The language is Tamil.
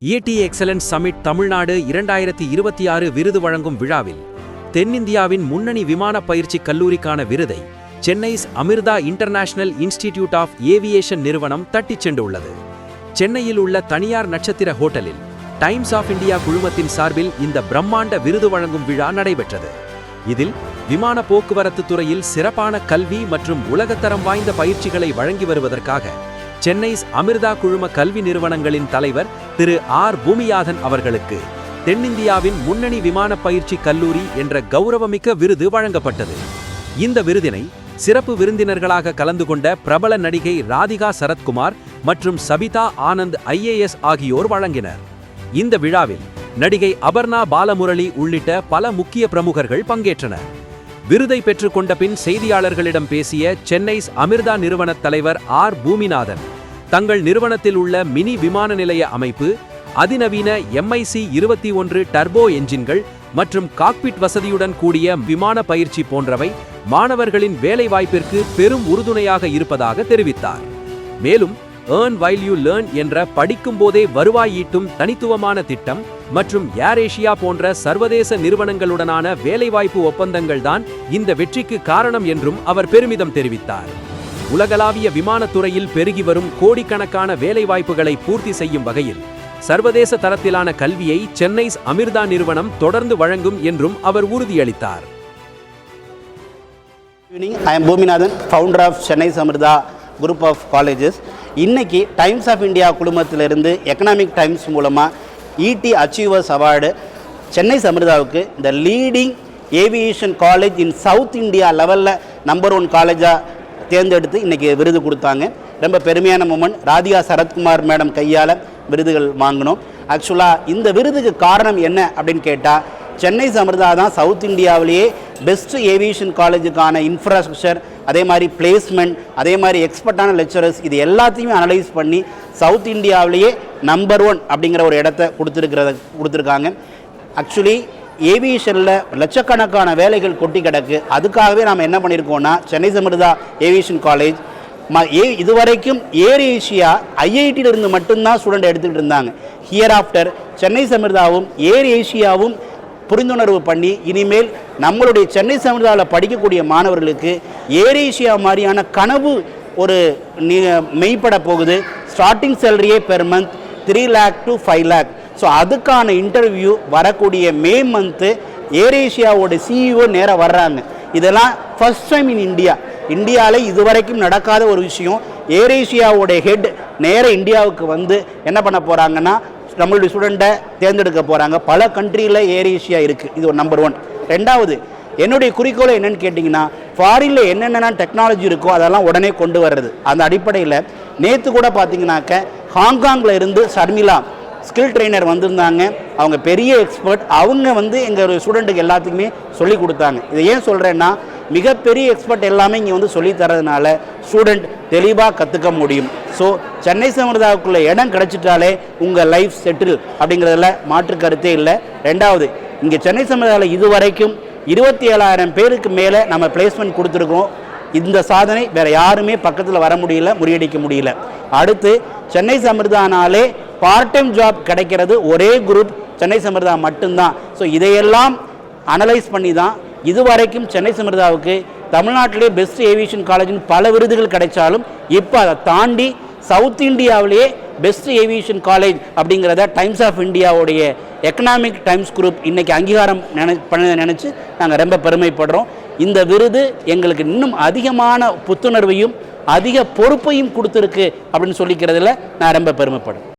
ET எக்ஸலன்ஸ் சமிட் தமிழ்நாடு 2026 விருது வழங்கும் விழாவில் தென்னிந்தியாவின் முன்னணி விமான பயிற்சி கல்லூரிக்கான விருதை சென்னைஸ் Amrita international institute of aviation நிறுவனம் தட்டிச் சென்றுள்ளது. சென்னையில் உள்ள தனியார் நட்சத்திர ஹோட்டலில் டைம்ஸ் ஆஃப் இந்தியா குழுமத்தின் சார்பில் இந்த பிரம்மாண்ட விருது வழங்கும் விழா நடைபெற்றது. இதில் விமான போக்குவரத்து துறையில் சிறப்பான கல்வி மற்றும் உலகத்தரம் வாய்ந்த பயிற்சிகளை வழங்கி வருவதற்காக சென்னைஸ் அமிர்தா குழும கல்வி நிறுவனங்களின் தலைவர் திரு பூமிநாதன் அவர்களுக்கு தென்னிந்தியாவின் முன்னணி விமான பயிற்சி கல்லூரி என்ற கௌரவமிக்க விருது வழங்கப்பட்டது. இந்த விருதினை சிறப்பு விருந்தினர்களாக கலந்து கொண்ட பிரபல நடிகை ராதிகா சரத்குமார் மற்றும் சபிதா ஆனந்த் IAS ஆகியோர் வழங்கினர். இந்த விழாவில் நடிகை அபர்ணா பாலமுரளி உள்ளிட்ட பல முக்கிய பிரமுகர்கள் பங்கேற்றனர். விருதை பெற்றுக்கொண்ட பின் செய்தியாளர்களிடம் பேசிய சென்னைஸ் அமிர்தா நிறுவன தலைவர் பூமிநாதன், தங்கள் நிறுவனத்தில் உள்ள மினி விமான நிலைய அமைப்பு, அதிநவீன MIC-21 டர்போ என்ஜின்கள் மற்றும் காக்பிட் வசதியுடன் கூடிய விமான பயிற்சி போன்றவை மாணவர்களின் வேலைவாய்ப்பிற்கு பெரும் உறுதுணையாக இருப்பதாக தெரிவித்தார். மேலும் ஏர்ன் வைல் யூ லேர்ன் என்ற படிக்கும் போதே வருவாய் ஈட்டும் தனித்துவமான திட்டம் மற்றும் ஏர் ஏஷியா போன்ற சர்வதேச நிறுவனங்களுடனான வேலைவாய்ப்பு ஒப்பந்தங்கள்தான் இந்த வெற்றிக்கு காரணம் என்றும் அவர் பெருமிதம் தெரிவித்தார். உலகளாவிய விமானத்துறையில் பெருகி வரும் கோடிக்கணக்கான வேலைவாய்ப்புகளை பூர்த்தி செய்யும் வகையில் சர்வதேச தரத்திலான கல்வியை சென்னைஸ் அமிர்தா நிறுவனம் தொடர்ந்து வழங்கும் என்றும் அவர் உறுதியளித்தார். I am Bhuminathan, founder of Chennai's Amrita Group of Colleges. இன்னைக்கு டைம்ஸ் ஆஃப் இந்தியா குழுமத்திலிருந்து எக்கனாமிக் டைம்ஸ் மூலமாக ET அச்சீவர்ஸ் அவார்டு சென்னை அமிர்தாவுக்கு இந்த leading aviation college in south India லெவலில் நம்பர் 1 காலேஜாக தேர்ந்தெடுத்து இன்றைக்கி விருது கொடுத்தாங்க. ரொம்ப பெருமையான மூமெண்ட். ராதிகா சரத்குமார் மேடம் கையால் விருதுகள் வாங்கினோம். ஆக்சுவலாக இந்த விருதுக்கு காரணம் என்ன அப்படின்னு கேட்டால், சென்னை அமிர்தா தான் சவுத் இந்தியாவிலேயே பெஸ்ட் ஏவியேஷன் காலேஜுக்கான இன்ஃப்ராஸ்ட்ரக்சர், அதே மாதிரி பிளேஸ்மெண்ட், அதே மாதிரி எக்ஸ்பர்ட்டான லெக்சரர்ஸ், இது எல்லாத்தையுமே அனலைஸ் பண்ணி சவுத் இந்தியாவிலேயே நம்பர் 1 அப்படிங்கிற ஒரு இடத்த கொடுத்துருக்காங்க. ஆக்சுவலி ஏவியேஷனில் லட்சக்கணக்கான வேலைகள் கொட்டி கிடக்கு. அதுக்காகவே நாம் என்ன பண்ணியிருக்கோம்னா, சென்னை அமிர்தா ஏவியேஷன் காலேஜ் இதுவரைக்கும் ஏர் ஏஷியா IIT-லிருந்து மட்டும்தான் ஸ்டூடெண்ட் எடுத்துக்கிட்டு இருந்தாங்க. ஹியர் ஆஃப்டர் சென்னை அமிர்தாவும் ஏர் ஏஷியாவும் புரிந்துணர்வு பண்ணி இனிமேல் நம்மளுடைய சென்னை அமிர்தாவில் படிக்கக்கூடிய மாணவர்களுக்கு ஏர் ஏஷியா மாதிரியான கனவு ஒரு மெய்ப்பட போகுது. ஸ்டார்டிங் சேலரியே per month 3 lakh to 5 lakh. So அதுக்கான இன்டர்வியூ வரக்கூடிய மே மந்த்து ஏர் ஏஷியாவோட CEO நேராக வர்றாங்க. இதெல்லாம் ஃபர்ஸ்ட் டைம் இன் இந்தியாவில் இதுவரைக்கும் நடக்காத ஒரு விஷயம். ஏர் ஏஷியாவோட ஹெட் நேராக இந்தியாவுக்கு வந்து என்ன பண்ண போகிறாங்கன்னா, நம்மளுடைய ஸ்டூடெண்ட்டை தேர்ந்தெடுக்க போகிறாங்க. பல கண்ட்ரியில் ஏர் ஏஷியா இருக்குது. இது ஒரு நம்பர் 1. ரெண்டாவது, என்னுடைய குறிக்கோளை என்னென்னு கேட்டிங்கன்னா, ஃபாரினில் என்னென்ன டெக்னாலஜி இருக்கோ அதெல்லாம் உடனே கொண்டு வர்றது. அந்த அடிப்படையில் நேற்று கூட பார்த்தீங்கன்னாக்க ஹாங்காங்கில் இருந்து ஷர்மிளா ஸ்கில் ட்ரெயினர் வந்திருந்தாங்க. அவங்க பெரிய எக்ஸ்பர்ட். அவங்க வந்து எங்கள் ஸ்டூடெண்ட்டுக்கு எல்லாத்துக்குமே சொல்லி கொடுத்தாங்க. இதை ஏன் சொல்கிறேன்னா, மிகப்பெரிய எக்ஸ்பர்ட் எல்லாமே இங்கே வந்து சொல்லி தரதுனால ஸ்டூடெண்ட் தெளிவாக கற்றுக்க முடியும். ஸோ சென்னை அமிர்தாவுக்குள்ள இடம் கிடச்சிட்டாலே உங்கள் லைஃப் செட்டில் அப்படிங்கிறதுல மாற்று கருத்தே இல்லை. ரெண்டாவது, இங்கே சென்னை அமிர்தாவில் இதுவரைக்கும் 27,000 பேருக்கு மேலே நம்ம பிளேஸ்மெண்ட் கொடுத்துருக்கோம். இந்த சாதனை வேறு யாருமே பக்கத்தில் வர முடியல, முறியடிக்க முடியல. அடுத்து, சென்னை அமிர்தானாலே பார்ட் டைம் ஜாப் கிடைக்கிறது ஒரே குரூப் சென்னை அமிர்தா மட்டும்தான். ஸோ இதையெல்லாம் அனலைஸ் பண்ணி தான் இதுவரைக்கும் சென்னை அமிர்தாவுக்கு தமிழ்நாட்டிலே பெஸ்ட் ஏவியேஷன் காலேஜின் பல விருதுகள் கிடைச்சாலும் இப்போ அதை தாண்டி சவுத் இந்தியாவிலேயே பெஸ்ட் ஏவியேஷன் காலேஜ் அப்படிங்கிறத டைம்ஸ் ஆஃப் இந்தியாவுடைய எக்கனாமிக் டைம்ஸ் குரூப் இன்றைக்கி அங்கீகாரம் நினச்சி நாங்கள் ரொம்ப பெருமைப்படுறோம். இந்த விருது எங்களுக்கு இன்னும் அதிகமான புத்துணர்வையும் அதிக பொறுப்பையும் கொடுத்துருக்கு அப்படின்னு சொல்லிக்கிறதுல நான் ரொம்ப பெருமைப்படுறேன்.